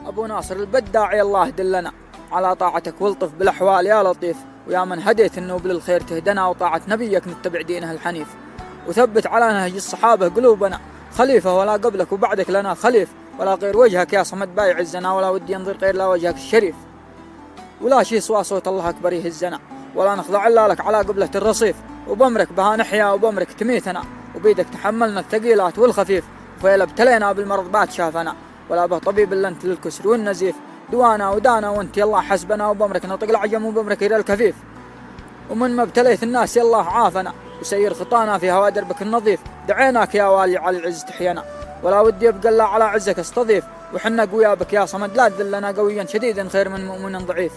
أبو ناصر البداعي الله دلنا على طاعتك والطف بالأحوال يا لطيف، ويا من هديت النوب للخير تهدنا، وطاعة نبيك نتبع دينه الحنيف، وثبت على نهج الصحابة قلوبنا خليفة، ولا قبلك وبعدك لنا خليف، ولا غير وجهك يا صمد بايع الزنا، ولا ودي ينظر غير لا وجهك الشريف، ولا شي سوى صوت الله أكبر يهزنا، ولا نخضع إلا لك على قبلة الرصيف، وبأمرك بها نحيا وبأمرك تميتنا، وبيدك تحملنا الثقيلات والخفيف، وفيلا ابتلينا بالمرض بات شافنا، ولا به طبيب إلا أنت للكسر والنزيف، دوانا ودانا وانت يالله حسبنا، وبأمرك نطق العجم وبأمرك إلى الكفيف، ومن ما ابتليت الناس يالله عافنا، وسير خطانا في هوا دربك النظيف، دعيناك يا والي على العز تحينا، ولا ودي يبقى الله على عزك استضيف، وحنا قويا بك يا صمد لا تذلنا قويا شديدا خير من مؤمن ضعيف،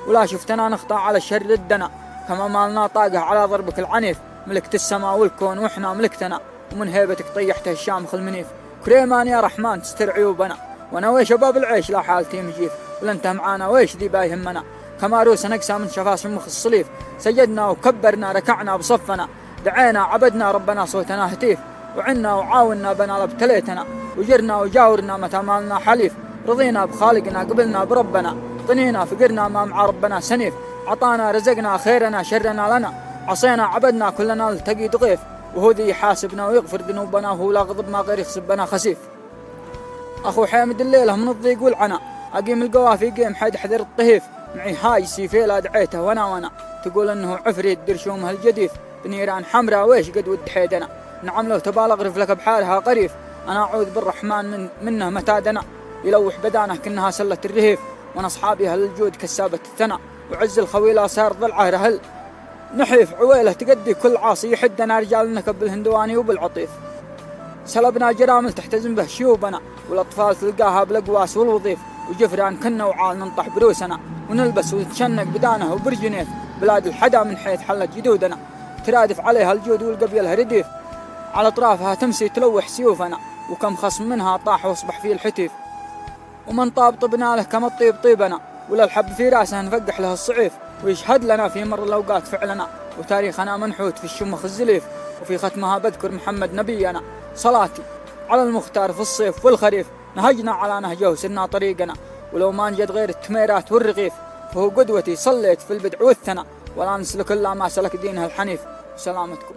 ولا شفتنا نخطع على الشر ضدنا، كما مالنا طاقة على ضربك العنيف، ملكت السماء والكون وإحنا ملكتنا، ومن هيبتك طيحته الشامخ المنيف، كريمان يا رحمن تستر عيوبنا، وانا ويش شباب العيش لا حالتي مجيف، ولا انت معانا ويش ذي بايهمنا، كما روس نقسى من شفاس مخ الصليف، سجدنا وكبرنا ركعنا بصفنا، دعينا عبدنا ربنا صوتنا هتيف، وعنا وعاوننا بنا لابتليتنا، وجرنا وجاورنا متى مالنا حليف، رضينا بخالقنا قبلنا بربنا، طنينا فقرنا ما مع ربنا سنيف، عطانا رزقنا خيرنا شرنا لنا، عصينا عبدنا كلنا التقي ضغيف، وهو ذي يحاسبنا ويغفر ذنوبنا، وهو لا غضب ما غير يخسبنا خسيف. أخو حامد الليلة من الضيق والعنى، أقيم القوافي قيم حد حذر الطهيف، معي هاي سيفيلا دعيته وانا تقول انه عفريت درشومها الجديف، بنيران حمراء ويش قد ود حيدنا، نعم لو تبالغ اغرف لك بحالها قريف، انا اعوذ بالرحمن منه متادنا، يلوح بدانه كنها سلة الرهيف، وانا اصحابي اهل الجود كسابة الثنى، وعز الخويلة صار ضلعه رهل، نحيف عويله تقدي كل عاصي يحدنا، رجال نكب بالهندواني وبالعطيف، سلبنا جرامل تحتزم به شيوبنا، والاطفال تلقاها بالاقواس والوظيف، وجفران كنا وعال ننطح بروسنا، ونلبس ونتشنق بدانه وبرجنيف، بلاد الحدا من حيث حلت جدودنا، ترادف عليها الجود والقبيلها رديف، على اطرافها تمسي تلوح سيوفنا، وكم خصم منها طاح واصبح فيه الحتيف، ومن طاب طبنا له كما الطيب طيبنا، ولا الحب في راسه نفقح له الصعيف، ويشهد لنا في مر الاوقات فعلنا، وتاريخنا منحوت في الشمخ الزليف، وفي ختمها بذكر محمد نبينا، صلاتي على المختار في الصيف والخريف، نهجنا على نهجه وسرنا طريقنا، ولو ما نجد غير التميرات والرغيف، فهو قدوتي صليت في البدع والثنى، ولا نسلك إلا ما سلك دينها الحنيف. سلامتكم.